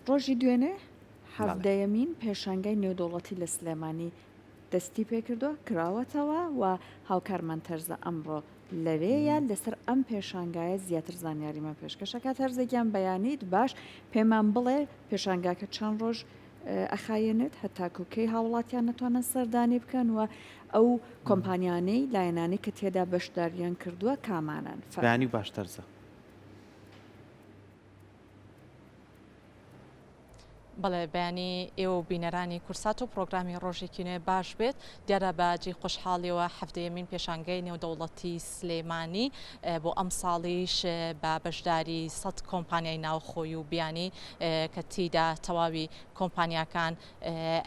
ڕۆژی دوێنێ هەفتەیەمین پێشانگای نێودەوڵەتی لە سلێمانی دەستی پێکردووە کراوەتەوە و هاوکارمان تەرزە ئەمڕۆ لەوەیە لەسەر ئەم پێشانگایە زیاتر زانیاریمە پێشکەشەکە تەرزێکیان بەیانیت باش پێمان بڵێ پێشانگاکە چەند ڕۆژ ئەخایەنێت هەتاکوکەی هاوڵاتیان نەتوانن سەردانی بکەن و ئەو کۆمپانیانەی لایەنانی کە تێدا بەشداریان کردووە کامانن بەیانی باش تەرزە. بەڵێ بەیانی ئێوە بینەرانی کورسات و پرۆگرامی ڕۆژێکی نوێ باش بێت دیارە باجی خۆشحاڵیەوە هەفتەیەمین پێشانگای نێودەوڵەتی سلێمانی بۆ ئەم ساڵیش بە بەشداری 100 کۆمپانیای ناوخۆی و بیانی کە تیدا تەواوی کۆمپانیاکان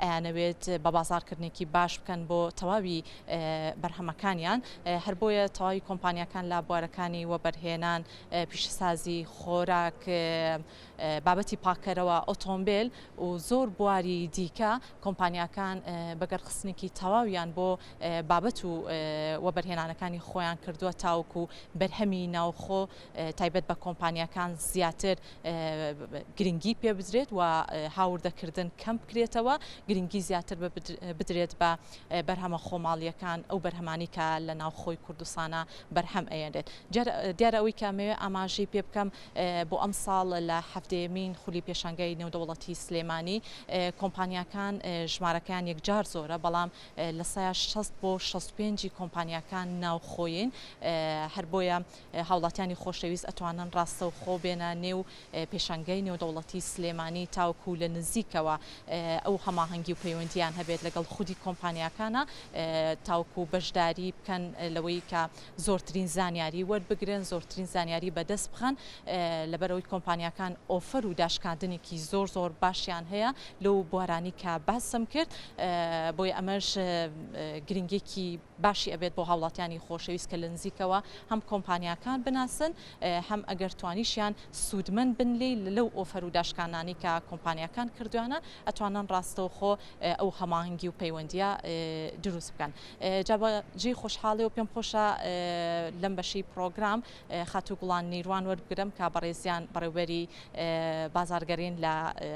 ئەیانەوێت بە بازارکردنێکی باش بکەن بۆ تەواوی بەرهەمەکانیان هەر بۆیە تەواوی کۆمپانیاکان لە بوارەکانی وەبەرهێنان پیشەسازی خۆراک بابەتی پاکەرەوە ئۆتۆمبیل و زۆر بواری دیکە کۆمپانیاکان بەگەرخستنێکی تەواویان بۆ بابەت و وەبەرهێنانەکانی خۆیان کردووە تاوکو بەرهەمی ناوخۆ تایبەت بە کۆمپانیاکان زیاتر گرنگی پێ بدرێت و هاوردەکردن کەم بکرێتەوە گرنگی زیاتر بدرێت بە بەرهەمە خۆماڵیەکان ئەو بەرهەمانی کە لە ناوخۆی کوردستانە بەرهەم ئەێنرێت دیارە ئەوەی کامەوێ ئاماژەی پێ بکەم بۆ ئەم ساڵ لە هەفتەیەمین خولی پێشانگای نێودەوڵەتی سلێمانی کۆمپانیاکان ژمارەکان یەکجار زۆرە بەڵام لە سایە 60 بۆ 65 کۆمپانیاکان ناوخۆین هەر بۆیە هاوڵاتیانی خۆشەویست ئەتوانن ڕاستە و خۆ بێنە نێو پێشانگای نێودەوڵەتی سلێمانی تاوکو لە نزیکەوە ئەو هەماهەنگی و پەیوەندیان هەبێت لەگەڵ خودی کۆمپانیاکانە تاوکو بەشداری بکەن لەوەی کە زۆرترین زانیاری وەربگرن زۆرترین زانیاری بەدەست بخەن لەبەرەوەی کۆمپانیاکان ئۆفەر و داشکاندنێکی زۆر باشیان هەیە لەو بوارانی کە باسم کرد بۆی ئەمەش گرنگێکی باشی ئەبێت بۆ هاوڵاتیانی خۆشەویست کە لە نزیکەوە هەم کۆمپانیاکان بناسن هەم ئەگەر توانیشیان سوودمەند بنلی لەو ئۆفەر و داشکانانی کە کۆمپانیاکان کردوانە ئەتوانن ڕاستەوخۆ ئەو هەماهنگگی و پەیوەندیە دروست بکەن جێی خۆشحاڵی و پێم خۆشە لەم بەشی پرۆگرام خاتو گوڵان نیروان وەربگرم کە بەڕێزیان بەڕێوەری بازارگەرین لە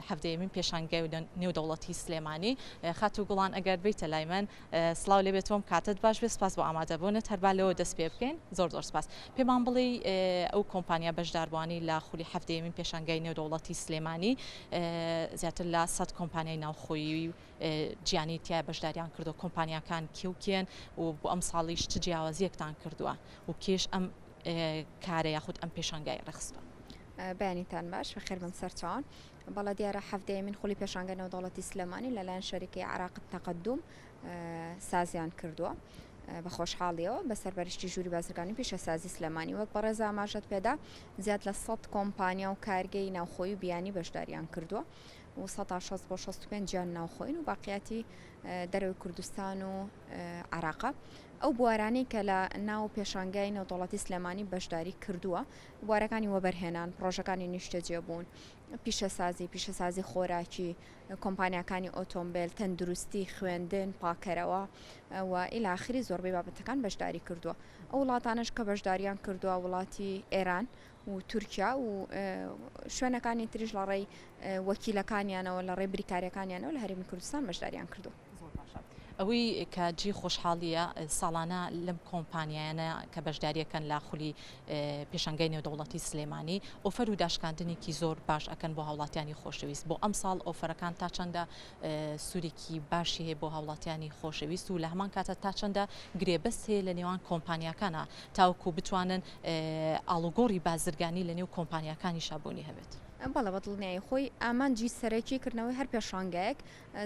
هەفتەیەمین پێشانگای نێودەوڵەتی سلێمانی خاتو گوڵان ئەگەر بیتە لای من سڵاو لێ بێتەوەم کاتت باش بێت سپاس بۆ ئامادەبوونت هەربا لەوە دەست پێ بکەین زۆر سپاس پێمان بڵێ ئەو کۆمپانیا بەشداربوانی لە خولی هەفتەیەمین پێشانگای نێودەوڵەتی سلێمانی زیاتر لە 100 کۆمپانیای ناوخۆیی گیانی تیا بەشداریان کردو کۆمپانیاکان کێوکێن و بۆ ئەم ساڵیش چ جیاوازیەکتان کردووە و کێش ئەم کارە یاخود ئەم پێشانگای ڕخستوە بەیانیتان باش بەخێر بم سەرچاوان بەڵە دیارە هەفتەیەمین خولی پێشانگای نێودەوڵەتی سلێمانی لەلایەن شەریکەی عراق تەقەدوم سازیان کردووە بە خۆشحاڵیەوە بەسەر بەرشتی ژووری بازرگانی پیشەسازی سلێمانی وەک بەڕێز ئاماژەت پێدا زیاد لە 100 کۆمپانیا و کارگەی ناوخۆی و بیانی بەشداریان کردووە و 160 بۆ 65 گیان ناوخۆین و باقیاتی دەرەوەی کوردستان و عراقە ئەو بوارانەی کە لە ناو پێشانگای نێودەوڵەتی سلێمانی بەشداری کردووە بوارەکانی وەبەرهێنان پرۆژەکانی نیشتەجێبوون پیشەسازی خۆراکی کۆمپانیاکانی ئۆتۆمبیل تەندروستی خوێندن پاکەرەوە و ئیلاخری زۆربەی بابەتەکان بەشداری کردووە ئەو وڵاتانش کە بەشداریان کردووە وڵاتی ئێران و تورکیا و شوێنەکانی تریش لە ڕێی وەکیلەکانیانەوە لە ڕێی بریکاریەکانیانەوە لە هەرێمی کوردستان بەشداریان کردو ئەوەی کە جی خۆشحاڵیە ساڵانە لەم کۆمپانیایانە کە بەشداریەکەن لا خولی پێشانگای نێودەوڵەتی سلێمانی ئۆفەر و داشکاندنێکی زۆر باش ئەکەن بۆ هاوڵاتیانی خۆشەویست بۆ ئەم ساڵ ئۆفەرەکان تا چەندە سوورێکی باشی هەیە بۆ هاوڵاتیانی خۆشەویست و لە هەمان کاتە تا چەندە گرێبەست هەیە لە نێوان کۆمپانیاکانە تاوەکو بتوانن ئاڵوگۆڕی بازرگانی لە نێو کۆمپانیاکانی شابوونی هەبێت بەڵە بەدڵنیایی خۆی ئامانجی سەرەکی کردنەوەی هەر پێشانگایەک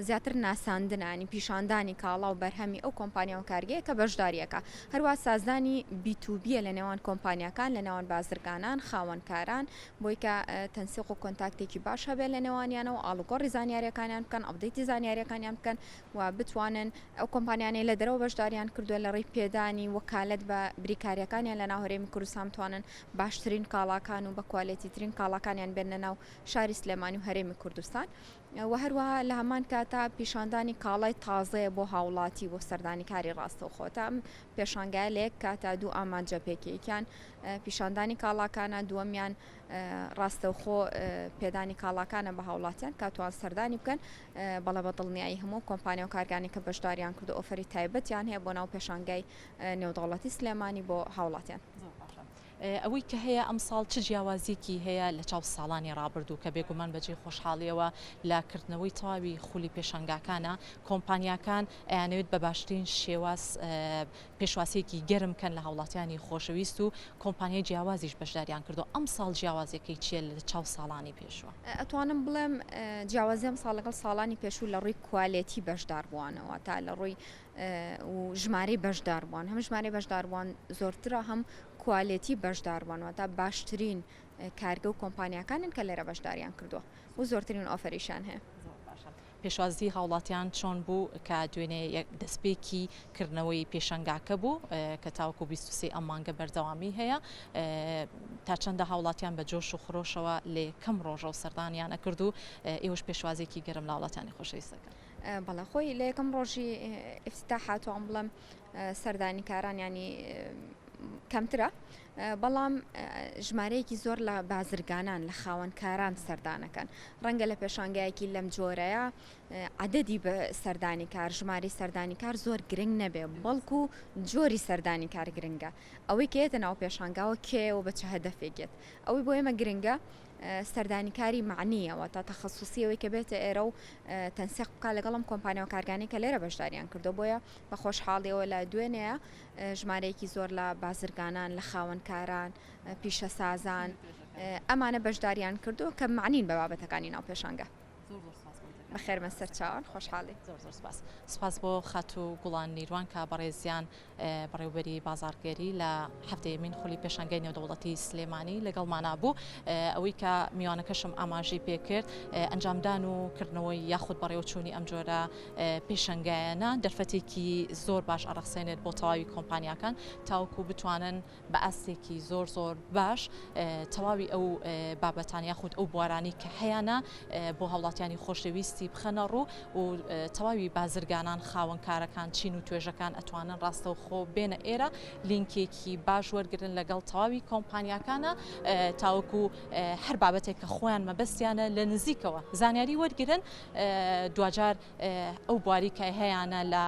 زیاتر ناساندنانی پیشاندانی کاڵا و بەرهەمی ئەو کۆمپانیا و کارگەیە کە بەشداریەکە هەروە سازدانی بیتوبیە لە نێوان کۆمپانیاکان لە نێوان بازرگانان خاوەنکاران بۆی کە تەنسیق و کۆنتاکتێکی باش هەبێت لە نێوانیانەوە ئاڵوگۆڕی زانیاریەکانیان بکەن ئەپدەیتی زانیاریەکانیان بکەن و بتوانن ئەو کۆمپانیانەی لە دەرەوە بەشداریان کردووە لە ڕێی پێدانی وەکالەت بە بریکاریەکانیان لە ناو هەرێمی کوردستان بتوانن باشترین کاڵاکان و بە کوالێتی ترین کاڵاکانیان بێنە ناو شاری سلێمانی و هەرێمی کوردستان و هەروەها لە هەمان کاتا پیشاندانی کاڵای تازەیە بۆ هاوڵاتی بۆ سەردانیکاری ڕاستەوخۆ تا پێشانگای لەیەک کاتا دوو ئامانجە پێکیەکیان پیشاندانی کاڵاکانە دووەمیان ڕاستەوخۆ پێدانی کاڵاکانە بە هاوڵاتیان کاتوان سەردانی بکەن بەڵە بە دڵنیایی هەموو کۆمپانیا و کارگانی کە بەشداریان کردو ئۆفەری تایبەتیان هەیە بۆ ناو پێشانگای نێودەوڵەتی سلێمانی بۆ هاوڵاتیان. ئەوەی کە هەیە ئەمساڵ چ جیاوازیەکی هەیە لە چاو ساڵانی ڕابردوو کە بێگومان بەجێ خۆشحاڵیەوە لاکردنەوەی تەواوی خولی پێشنگاکانە کۆمپانیاکان ئەیانەوێت بە باشترین شێواز پێشواسێکی گەرمکەن لە هاوڵاتیانی خۆشەویست و کۆمپانیای جیاوازیش بەشداریان کردو ئەمساڵ جیاوازەکەی چیە لە چاو ساڵانی پێشوە؟ ئەتوانم بڵێم جیاوازیم ساڵ لەگەڵ ساڵانی پێشوو لە ڕووی کوالێتی بەشداربووانەوە تا لە ڕووی و ژمارەی بەشداربووان هەم ژمارەی بەشداربووان زۆرترە هەم کوالێتی بەشداربووانەوە تا باشترین کارگە و کۆمپانیەکانن کە لێرە بەشداریان کردووە و زۆرترین ئۆفەریشان هەیە. پێشوازی هاوڵاتیان چۆن بوو کە دوێنێ دەستپێکی کردنەوەی پێشنگاکە بوو کە تاوەکو 23 ئەم مانگە بەردەوامی هەیە تا چەندە هاوڵاتیان بە جۆش و خڕۆشەوە لێ کەم ڕۆژە و سەردانیانە کرد و ئێوەش پێشوازێکی گەرم لە وڵاتانی خۆشەویستەکە. بەڵە خۆی لە یەکەم ڕۆژی ئفتتاحات ئەم بڵم سەردانیکاران ینی کەمترە بەڵام ژمارەیەکی زۆر لە بازرگانان لە خاوەنکاران سەردانەکەن ڕەنگە لە پێشانگایەکی لەم جۆرەیە عەدەدی بە سەردانیکار ژماری سەردانیکار زۆر گرنگ نەبێ بەڵکو جۆری سەردانیکار گرنگە ئەوەی کێتە ناو پێشانگاوە کێ و بە چه هەدەفێکێت ئەوەی بۆ ئێمە گرنگە سەردانیکاری معنیەوە تا تەخەسوسیەوەی کە بێتە ئێرە و تەنسیق بکە لەگەڵم کۆمپانیا و کارگانی کە لێرە بەشداریان کردو بۆیە بە خۆشحاڵیەوە لە دوێنەیە ژمارەیەکی زۆر لە بازرگانان لە خاوەنکاران پیشە سازان ئەمانە بەشداریان کردو کە معنین بە بابەتەکانی ناو پێشانگە. بەخێرمە سەرچاوان خۆشحاڵی زۆر سپاس سپاس بۆ خەت و گوڵان نیروان کە بەڕێزیان بەڕێوبەری بازارگەری لە هەفتەیەمین خولی پێشانگای نێودەوڵەتی سلێمانی لەگەڵمانە بوو ئەوەی کە میوانەکەشم ئاماژەی پێکرد ئەنجامدان و کردنەوەی یاخود بەڕێوەچوونی ئەم جۆرە پێشەنگایانە دەرفەتێکی زۆر باش ئەڕەخسێنێت بۆ تەواوی کۆمپانیاکان تاوەکو بتوانن بە ئاستێکی زۆر زۆر باش تەواوی ئەو بابەتان یاخود ئەو بوارانی کە هەیەە بۆ هاوڵاتیانی خۆشەویستی بخەنە ڕوو و تەواوی بازرگانان خاوەنکارەکان چین و توێژەکان ئەتوانن ڕاستەوخۆ بێنە ئێرە لینکێکی باش وەرگرن لەگەڵ تەواوی کۆمپانیاکانە تاوەکو هەر بابەتێک کە خۆیان مەبەستیانە لە نزیکەوە زانیاری وەرگرن دوجار ئەو بواری کە هەیەە لە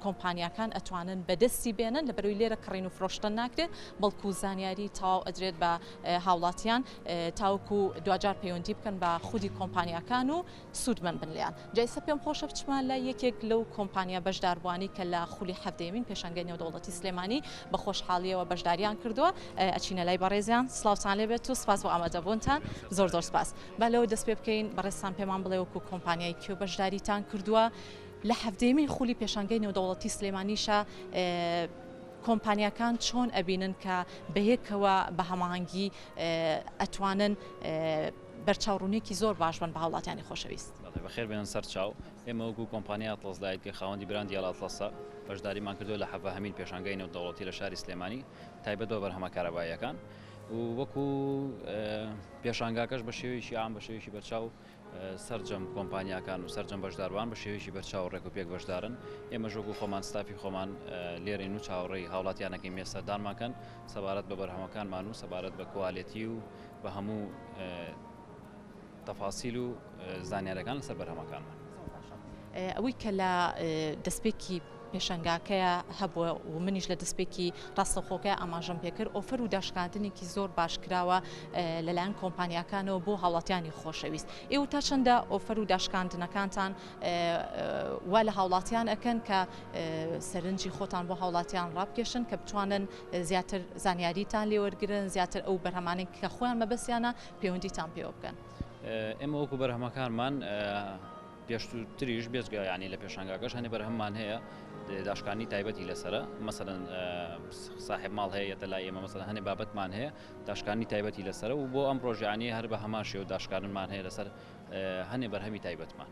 کۆمپانیاکان ئەتوانن بەدەستی بێنن لە بەروی لێرە کڕین و فرۆشتن ناکرێت بەڵکو زانیاری تاو ئەدرێت بە هاوڵاتیان تاوەکو دوجار پەیوەندی بکەن بە خودی کۆمپانیاکان و سوودمەند بنلیان جایسە پێم خۆشە بچمان لە یەکێک لەو کۆمپانیا بەشداربوانی کە لە خولی هەفتەیەمین پێشەنگای نێودەوڵەتی سلێمانی بە خۆشحاڵیەوە بەشداریان کردووە ئەچینە لای بەڕێزیان سلااوتان لێبێت و سپاس بۆ ئامادەبوونتان زۆر زۆر سپاس با لەوە دەست پێ بکەین بەڕێستان پێمان بڵێ وەکو کۆمپانیای کێو بەشداریتان کردووە لە هەفتەیەمین خولی پێشەنگای نێودەوڵەتی سلێمانیشە کۆمپانیاکان چۆن ئەبینن کە بەیەکەوە بە هەماهەنگی ئەتوانن بەرچاوڕوونێکی زۆر باش بن بە هاوڵاتیانی خۆشەویست. بەخێر بێنن سەر چاو ئێمە وەکو کۆمپانیا ئەتڵەسدایت کە خاوەندی براندی ئەڵاتڵەسە بەشداریمان کردو لە هەمین پێشانگای نێودەوڵەتی لە شاری سلێمانی تایبەت بە بەرهەمە کارەباییەکان و وەکو پێشانگاکەش بە شێوەیەکی عام بە شێوەیەکی بەرچاو سەرجەم کۆمپانیاکان و سەرجەم بەشداروان بە شێوەیەکی بەرچاو ڕێک و پێک بەشدارن ئێمە ژۆک و خۆمان ستافی خۆمان لێرەین و چاوەڕێی هاوڵاتیانەکەی مێسەدانماکەن سەبارەت بە بەرهەمەکانمان و سەبارەت بە کوالێتی و بە هەموو تەفاسیل و زانیارەکان لەسەر بەرهەمەکانمان ئەوەی کە لە دەستپێکی پێشەنگاکەیە هەبووە و منیش لە دەستپێکی ڕاستەوخۆکەی ئاماژەم پێکرد ئۆفەر و داشکاندنێکی زۆر باش کراوە لەلایەن کۆمپانیاکانەوە بۆ هاوڵاتیانی خۆشەویست ئێوە تا چەندە ئۆفەر و داشکاندنەکانتان وا لە هاوڵاتیان ئەکەن کە سەرنجی خۆتان بۆ هاوڵاتیان ڕابکێشن کە بتوانن زیاتر زانیاریتان لێوەرگرن زیاتر ئەو بەرهەمانێک کە خۆیان مەبەستیانە پەیوەندیتان پێوە بکەن. ئێمە وەکو بەرهەمەکانمان پێشتریش بێزگا ینی لە پێشانگاکەش هەنێ بەرهەممان هەیە داشکانی تایبەتی لەسرە مەسەرەن صاحب ماڵ هەیە لای ئێمە مەسەرەن هەنێ بابەتمان هەیە داشکانی تایبەتی لەسرە و بۆ ئەم ڕۆژیانی هەر بە هەمان شێوە داشکارنمان هەیە لەسەر هەنێ بەرهەمی تایبەتمان.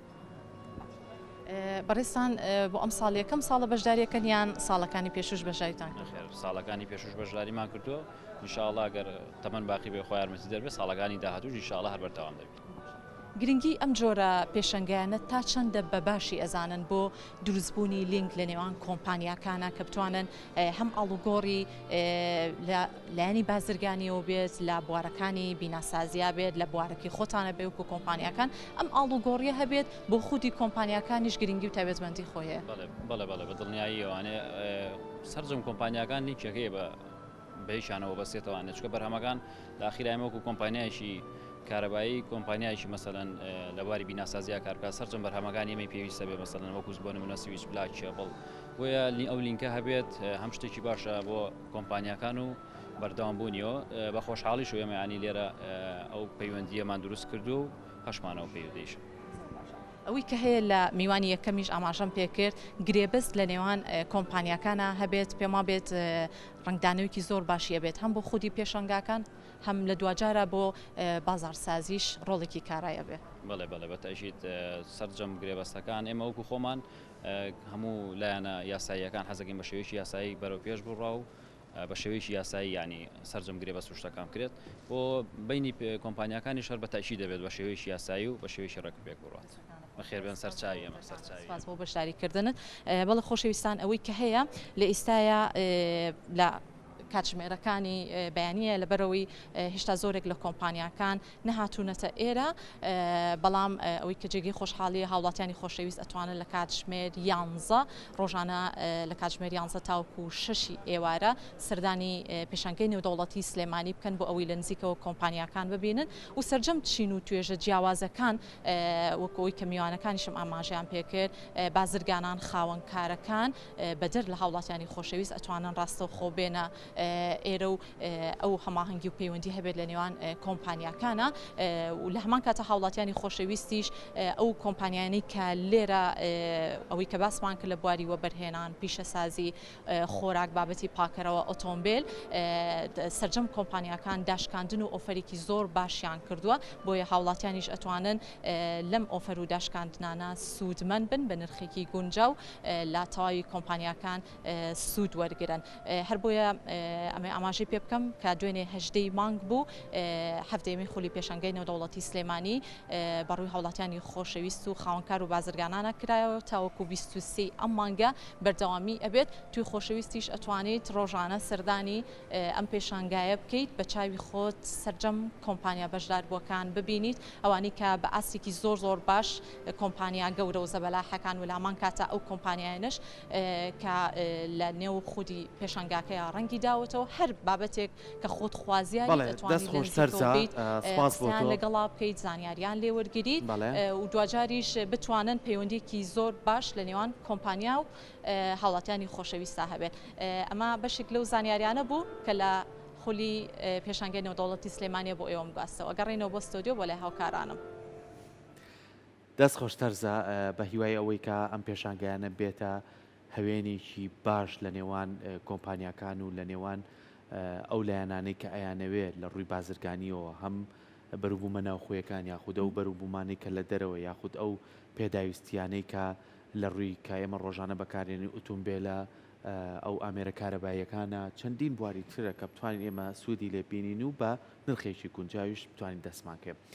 بەڕێستان بۆ ئەم ساڵ یەکەم ساڵە بەشداریەکەن یان ساڵەکانی پێشوش بەشداریتان کرد؟ خێر ساڵەکانی پێشوش بەشداریمان کردووە ئینشاءڵڵا ئەگەر تەمەن باقی بێ خۆی یارمەتی دەربێت ساڵەکانی داهاتوش ئینشاءڵڵا هەر بەردەوام دەبێت. گرنگی ئەم جۆرە پێشەنگیانە تا چەندە بەباشی ئەزانن بۆ دروستبوونی لینک لە نێوان کۆمپانیاکانە کە بتوانن هەم ئاڵوگۆڕی لایەنی بازرگانیەوە بێت لە بوارەکانی بیناسازیا بێت لە بوارەکەی خۆتانە بێ وکو کۆمپانیاکان ئەم ئاڵوگۆڕیە هەبێت بۆ خودی کۆمپانیاکانیش گرنگی و تایبەتمەندی خۆیە. بەڵێ بە دڵنیایی ئەوانێ سەرجەم کۆمپانیاکان نیچەکەی بە هیچیانەوە بەسێتەوانێت چکە بەرهەمەکان لە ئاخیرایمە وەکو کۆمپانیایشی کارەبایی کۆمپانیایشی مەسەلەن لە باری بیناسازیا کارکە سەرچەم بەرهەمەکان ئێمەی پێویستە بێ مەسەلەن وەکوز بۆ نمونە سویچ بلاک کێبڵ بۆیە ئەو لینکە هەبێت هەم شتێکی باشە بۆ کۆمپانیاکان و بەردەوامبوونیەوە بە خۆشحاڵیش و ئێمەیانی لێرە ئەو پەیوەندیەمان دروست کردو و هەشمانەوە پێودەیش. ئەوەی کە هەیە لە میوانی یەکەمیش ئاماژەم پێکرد گرێبەست لە نێوان کۆمپانیاکانە هەبێت پێما بێت ڕنگدانەوەیکی زۆر باشیە بێت هەم بۆ خودی پێشەنگاکان هەم لە دوجارە بۆ بازارسازیش ڕۆڵێکی کارایە بێ. بەڵێ بەتەشیت سەرجەم گرێبەستەکان ئێمە وەکو خۆمان هەموو لایەنە یاساییەکان حەزەکەین بە شێوەیەکی یاسایی بەرەو پێش بڕا و بە شێوەیەکی یاسایی ینی سەرجەم گرێبەست و شتەکان کرێت بۆ بینی کۆمپانیاکانی شەر بەتەشی دەبێت بە شێوەیەکی یاسایی و بە شێوەیەکی ڕێکوپێک بڕات. بەخێربێن سەرچاوی ئەمە سەرچاوی سپاس بۆ بەشداریکردنت. بەڵێ خۆشەویستان ئەوەی کە هەیە لە ئێستاە لە کاتژمێرەکانی بەیانیە لەبەرەوەی هێشتا زۆرێک لە کۆمپانیاکان نەهاتوونەتە ئێرە بەڵام ئەوەی کە جێگەی خۆشحاڵی هاوڵاتیانی خۆشەویست ئەتوانن لە کاتژمێر 11 ڕۆژانە لە کاتژمێر 11 تاوکو 6 ئێوارە سەردانی پێشانگەی نێودەوڵەتی سلێمانی بکەن بۆ ئەوەی لە نزیکەوە کۆمپانیاکان ببینن و سەرجەم چین و توێژە جیاوازەکان وەکەوەی کە میوانەکانیشم ئاماژیان پێکرد بازرگانان خاوەنکارەکان بەدەر لە هاوڵاتیانی خۆشەویست ئەتوانن ڕاستەوخۆ بێنە ئێرە و ئەو هەماهەنگی و پەیوەندی هەبێت لە نێوان کۆمپانیاکانە و لە هەمان کاتە هاوڵاتیانی خۆشەویستیش ئەو کۆمپانیانی کە لێرە ئەوەی کە باسمان کرد لە بواری وەبەرهێنان پیشەسازی خۆراک بابەتی پاکەرەوە ئۆتۆمبیل سەرجەم کۆمپانیاکان داشکاندن و ئۆفەرێکی زۆر باشیان کردووە بۆیە هاوڵاتیانیش ئەتوانن لەم ئۆفەر و داشکاندنانە سوودمەند بن بە نرخێکی گونجاو لە تەواوی کۆمپانیاکان سوود وەرگرن هەر بۆیە ئەمە ئاماژەی پێ بکەم کە دوێنێ هەژدەی مانگ بوو هەفتەیەمی خولی پێشەنگەی نێودەوڵەتی سلێمانی بەڕووی هاوڵاتیانی خۆشەویست و خاوەنکار و بازرگانانە کرایەوە تاوەکو 23 ئەم مانگە بەردەوامی ئەبێت توی خۆشەویستیش ئەتوانیت ڕۆژانە سەردانی ئەم پێشانگایە بکەیت بە چاوی خۆت سەرجەم کۆمپانیا بەشداربووەکان ببینیت ئەوانی کە بە ئاسێکی زۆر باش کۆمپانیا گەورە و زەبەلاحەکان و لامان کاتە ئەو کۆمپانیایانش کە لە نێو خودی پێشانگاکەیە ڕەنگی داوەتەوە هەر بابەتێک کە خۆت خوازیانی لەگەڵا بکەیت زانیاریان لێ وەرگریت و دوجاریش بتوانن پەیوەندێکی زۆر باش لە نێوان کۆمپانیا و هاوڵاتیانی خۆشەویستا هەبێت ئەمە بەشێک لەو زانیاریانە بوو کە لە خولی پێشانگەی نێودەوڵەتی سلێمانیە بۆ ئێوەم گواستەوە گەڕێنەوە بۆ ستۆدیۆ بۆ لای هاوکارانم. دەست خۆشتەرزە بە هیوای ئەوەی کە ئەم پێشانگەیانە بێتە هەوێنێکی باش لە نێوان کۆمپانیاکان و لە نێوان ئەو لایەنانەی کە ئەیانەوێت لە ڕووی بازرگانیەوە هەم بەروبوومە ناوخۆیەکان یاخود ئەو بەروبوومانەی کە لە دەرەوە یاخود ئەو پێداویستیانەی کە لە ڕووی کە ئێمە ڕۆژانە بەکارێنی ئۆتۆمبیلە ئەو ئامێرە کارەباییەکانە چەندین بواری ترە کە بتوانین ئێمە سوودی لێبینین و بە نرخێکی گونجاویش بتوانین دەستمان کرد.